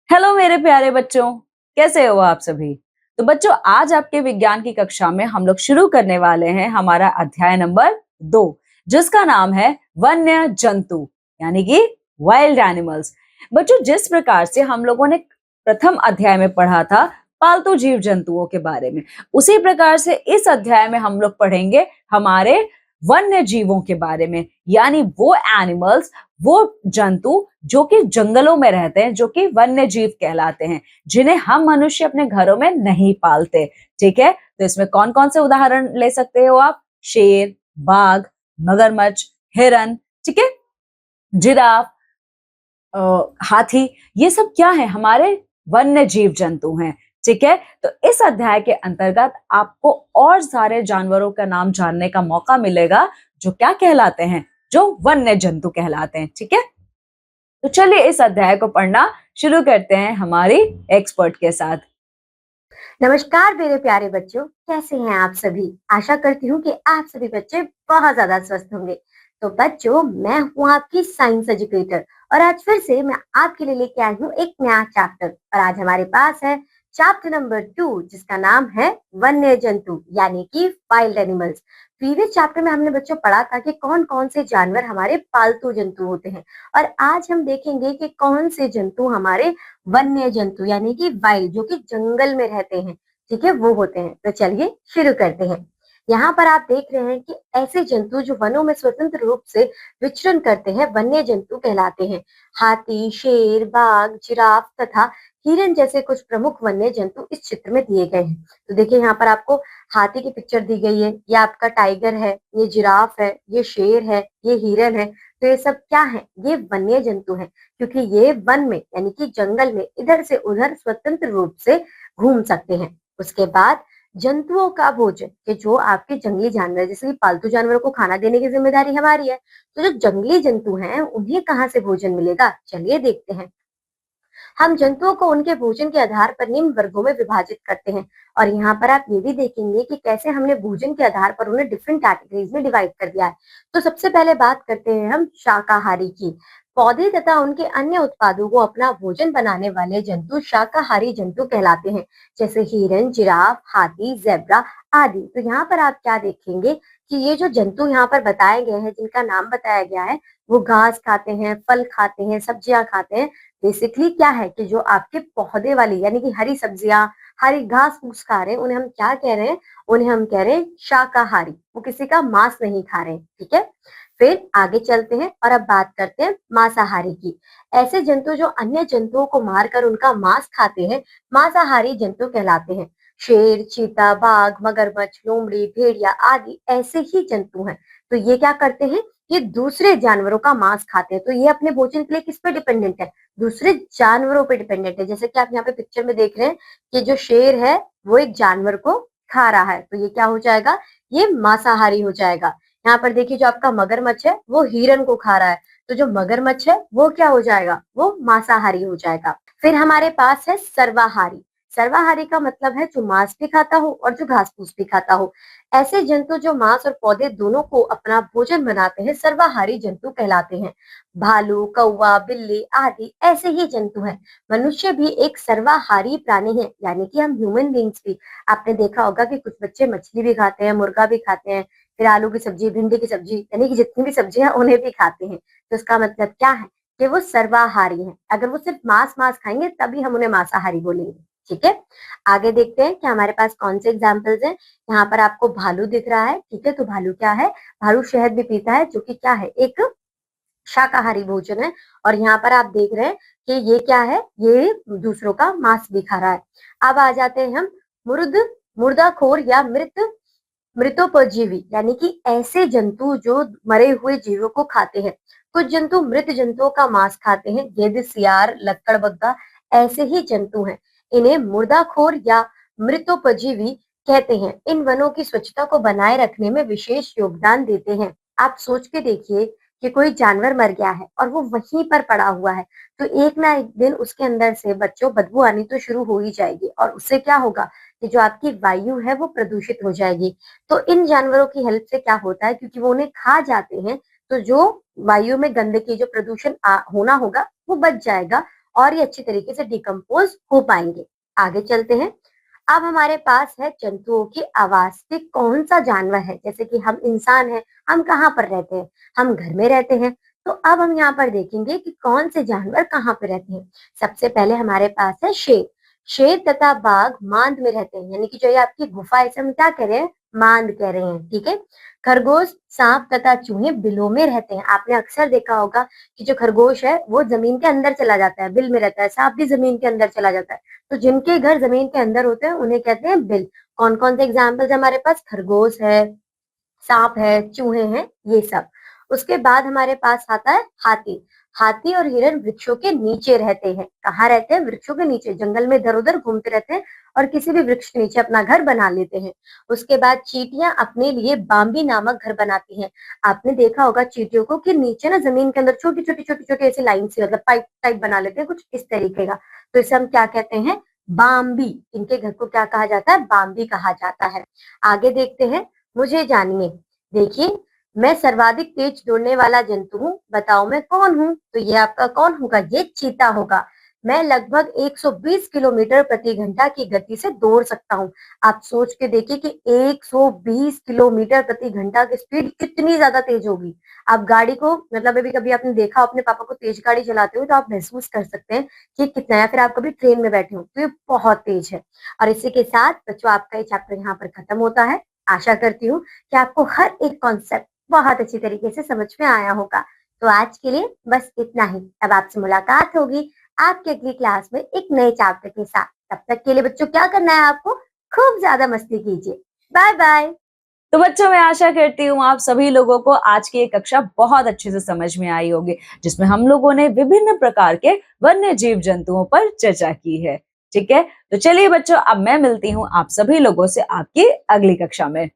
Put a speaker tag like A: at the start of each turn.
A: Hello मेरे प्यारे बच्चों, कैसे हो आप सभी। तो बच्चों, आज आपके विज्ञान की कक्षा में हम लोग शुरू करने वाले हैं हमारा अध्याय नंबर 2, जिसका नाम है वन्य जंतु, यानी कि वाइल्ड एनिमल्स। बच्चों, जिस प्रकार से हम लोगों ने प्रथम अध्याय में पढ़ा था पालतू जीव जंतुओं के बारे में, उसी प्रकार से इस अध्याय में हम लोग पढ़ेंगे हमारे वन्य जीवों के बारे में, यानी वो एनिमल्स, वो जंतु जो कि जंगलों में रहते हैं, जो कि वन्य जीव कहलाते हैं, जिन्हें हम मनुष्य अपने घरों में नहीं पालते। ठीक है, तो इसमें कौन कौन से उदाहरण ले सकते हो आप? शेर, बाघ, मगरमच्छ, हिरन, ठीक है, जिराफ, हाथी, ये सब क्या है? हमारे वन्य जीव जंतु हैं। ठीक है, तो इस अध्याय के अंतर्गत आपको और सारे जानवरों का नाम जानने का मौका मिलेगा जो क्या कहलाते हैं, जो वन्य जंतु कहलाते हैं। ठीक है, तो चलिए इस अध्याय को पढ़ना शुरू करते हैं हमारी एक्सपर्ट के साथ।
B: नमस्कार मेरे प्यारे बच्चों, कैसे हैं आप सभी। आशा करती हूँ कि आप सभी बच्चे बहुत ज्यादा स्वस्थ होंगे। तो बच्चों, मैं हूँ आपकी साइंस एजुकेटर और आज फिर से मैं आपके लिए लेके आई हूँ एक नया चैप्टर। और आज हमारे पास है चैप्टर नंबर 2, जिसका नाम है वन्य जंतु यानी कि वाइल्ड एनिमल्स। प्रीवियस चैप्टर में हमने बच्चों पढ़ा था कि कौन कौन से जानवर हमारे पालतू जंतु होते हैं, और आज हम देखेंगे कि कौन से जंतु हमारे वन्य जंतु यानी कि वाइल्ड, जो कि जंगल में रहते हैं, ठीक है, वो होते हैं। तो चलिए शुरू करते हैं। यहाँ पर आप देख रहे हैं कि ऐसे जंतु जो वनों में स्वतंत्र रूप से विचरण करते हैं वन्य जंतु कहलाते हैं। हाथी, शेर, बाघ, जिराफ तथा हिरन जैसे कुछ प्रमुख वन्य जंतु इस चित्र में दिए गए हैं। तो देखिए, यहाँ पर आपको हाथी की पिक्चर दी गई है, ये आपका टाइगर है, ये जिराफ है, ये शेर है, ये हिरन है। तो ये सब क्या है? ये वन्य जंतु है, क्योंकि ये वन में यानी कि जंगल में इधर से उधर स्वतंत्र रूप से घूम सकते हैं। उसके बाद जंतुओं का भोजन, कि जो आपके जंगली जानवर, जैसे कि पालतू जानवरों को खाना देने की जिम्मेदारी हमारी है, तो जो जंगली जंतु हैं उन्हें कहाँ से भोजन मिलेगा, चलिए देखते हैं। हम जंतुओं को उनके भोजन के आधार पर निम्न वर्गों में विभाजित करते हैं। और यहाँ पर आप ये भी देखेंगे कि कैसे हमने भोजन के आधार पर उन्हें डिफरेंट कैटेगरीज में डिवाइड कर दिया है। तो सबसे पहले बात करते हैं हम शाकाहारी की। पौधे तथा उनके अन्य उत्पादों को अपना भोजन बनाने वाले जंतु शाकाहारी जंतु कहलाते हैं, जैसे हिरन, जिराफ, हाथी, जेब्रा आदि। तो यहाँ पर आप क्या देखेंगे कि ये जो जंतु यहाँ पर बताए गए हैं, जिनका नाम बताया गया है, वो घास खाते हैं, फल खाते हैं, सब्जियां खाते हैं। बेसिकली क्या है कि जो आपके पौधे वाली यानी कि हरी सब्जियां, हरी घास फूस खा रहे हैं, उन्हें हम क्या कह रहे हैं? उन्हें हम कह रहे हैं शाकाहारी। वो किसी का मांस नहीं खा रहे हैं, ठीक है। फिर आगे चलते हैं और अब बात करते हैं मांसाहारी की। ऐसे जंतु जो अन्य जंतुओं को मारकर उनका मांस खाते हैं, मांसाहारी जंतु कहलाते हैं। शेर, चीता, बाघ, मगरमच्छ, लोमड़ी, भेड़िया आदि ऐसे ही जंतु हैं। तो ये क्या करते हैं? ये दूसरे जानवरों का मांस खाते हैं। तो ये अपने भोजन के लिए किस पे डिपेंडेंट है? दूसरे जानवरों पे डिपेंडेंट है। जैसे कि आप यहाँ पे पिक्चर में देख रहे हैं कि जो शेर है वो एक जानवर को खा रहा है, तो ये क्या हो जाएगा? ये मांसाहारी हो जाएगा। यहाँ पर देखिए, जो आपका मगरमच्छ है वो हिरन को खा रहा है, तो जो मगरमच्छ है वो क्या हो जाएगा? वो मांसाहारी हो जाएगा। फिर हमारे पास है सर्वाहारी। सर्वाहारी का मतलब है जो मांस भी खाता हो और जो घास फूस भी खाता हो। ऐसे जंतु जो मांस और पौधे दोनों को अपना भोजन बनाते हैं, सर्वाहारी जंतु कहलाते हैं। भालू, कौवा, बिल्ली आदि ऐसे ही जंतु हैं। मनुष्य भी एक सर्वाहारी प्राणी है, यानी कि हम ह्यूमन बींग्स भी। आपने देखा होगा कि कुछ बच्चे मछली भी खाते हैं, मुर्गा भी खाते हैं, फिर आलू की सब्जी, भिंडी की सब्जी, यानी कि जितनी भी सब्जी है उन्हें भी खाते हैं। तो इसका मतलब क्या है? कि वो सर्वाहारी हैं। अगर वो सिर्फ मांस मांस खाएंगे तभी हम उन्हें मांसाहारी बोलेंगे, ठीक है। आगे देखते हैं कि हमारे पास कौन से एग्जाम्पल्स हैं। यहाँ पर आपको भालू दिख रहा है, ठीक है। तो भालू क्या है? भालू शहद भी पीता है, जो कि क्या है? एक शाकाहारी भोजन है। और यहाँ पर आप देख रहे हैं कि ये क्या है? ये दूसरों का मांस भी खा रहा है। अब आ जाते हैं हम मुर्दाखोर या मृतोपजीवी, यानी कि ऐसे जंतु जो मरे हुए जीवों को खाते हैं। कुछ जंतु मृत जंतुओं का मांस खाते हैं, गिद्ध, सियार, लक्कड़बग्गा ऐसे ही जंतु हैं। इन्हें मुर्दाखोर या मृतोपजीवी कहते हैं। इन वनों की स्वच्छता को बनाए रखने में विशेष योगदान देते हैं। आप सोच के देखिए कि कोई जानवर मर गया है और वो वहीं पर पड़ा हुआ है, तो एक ना एक दिन उसके अंदर से बच्चों बदबू आनी तो शुरू हो ही जाएगी, और उससे क्या होगा कि जो आपकी वायु है वो प्रदूषित हो जाएगी। तो इन जानवरों की हेल्प से क्या होता है, क्योंकि वो उन्हें खा जाते हैं, तो जो वायु में गंदगी, जो प्रदूषण होना होगा वो बच जाएगा, और ये अच्छी तरीके से डिकम्पोज हो पाएंगे। आगे चलते हैं। अब हमारे पास है जंतुओं की आवाज कि कौन सा जानवर है, जैसे कि हम इंसान हैं, हम कहाँ पर रहते हैं, हम घर में रहते हैं। तो अब हम यहाँ पर देखेंगे कि कौन से जानवर कहाँ पे रहते हैं। सबसे पहले हमारे पास है शेर। शेर तथा बाघ मांद में रहते हैं, यानी कि जो ये आपकी गुफा है इसे हम क्या कह रहे हैं, मांद कह रहे हैं, ठीक है। खरगोश, सांप तथा चूहे बिलों में रहते हैं। आपने अक्सर देखा होगा कि जो खरगोश है वो जमीन के अंदर चला जाता है, बिल में रहता है। सांप भी जमीन के अंदर चला जाता है। तो जिनके घर जमीन के अंदर होते हैं उन्हें कहते हैं बिल। कौन कौन से एग्जाम्पल्स हमारे पास, खरगोश है, सांप है, चूहे हैं, ये सब। उसके बाद हमारे पास आता है हाथी। हाथी और हिरण वृक्षों के नीचे रहते हैं। कहाँ रहते हैं, वृक्षों के नीचे, जंगल में इधर उधर घूमते रहते हैं और किसी भी वृक्ष के नीचे अपना घर बना लेते हैं। उसके बाद चींटियां अपने लिए बाम्बी नामक घर बनाती हैं। आपने देखा होगा चींटियों को कि नीचे ना जमीन के अंदर छोटी छोटी छोटी छोटी ऐसी लाइन से, मतलब पाइप टाइप बना लेते हैं, कुछ इस तरीके का। तो इसे हम क्या कहते हैं, बाम्बी। इनके घर को क्या कहा जाता है, बाम्बी कहा जाता है। आगे देखते हैं। मुझे जानिए। देखिए, मैं सर्वाधिक तेज दौड़ने वाला जंतु हूँ, बताओ मैं कौन हूँ। तो ये आपका कौन होगा, ये चीता होगा। मैं लगभग 120 किलोमीटर प्रति घंटा की गति से दौड़ सकता हूँ। आप सोच के देखिए कि 120 किलोमीटर प्रति घंटा की स्पीड कितनी ज्यादा तेज होगी। आप गाड़ी को, मतलब अभी कभी आपने देखा अपने पापा को तेज गाड़ी चलाते हुए, तो आप महसूस कर सकते हैं कि कितना, या फिर आप कभी ट्रेन में बैठे हो तो ये बहुत तेज है। और इसी के साथ बच्चों आपका ये चैप्टर यहाँ पर खत्म होता है। आशा करती हूँ कि आपको हर एक कॉन्सेप्ट बहुत अच्छी तरीके से समझ में आया होगा। तो आज के लिए बस इतना ही। अब आपसे मुलाकात होगी आपके अगली क्लास में एक नए चैप्टर के साथ। तब तक के लिए बच्चों क्या करना है, आपको खूब ज्यादा मस्ती कीजिए। Bye bye.
A: तो बच्चों, मैं आशा करती हूँ आप सभी लोगों को आज की ये कक्षा बहुत अच्छे से समझ में आई होगी, जिसमें हम लोगों ने विभिन्न प्रकार के वन्य जीव जंतुओं पर चर्चा की है। ठीक है, तो चलिए बच्चों, अब मैं मिलती हूँ आप सभी लोगों से आपकी अगली कक्षा में।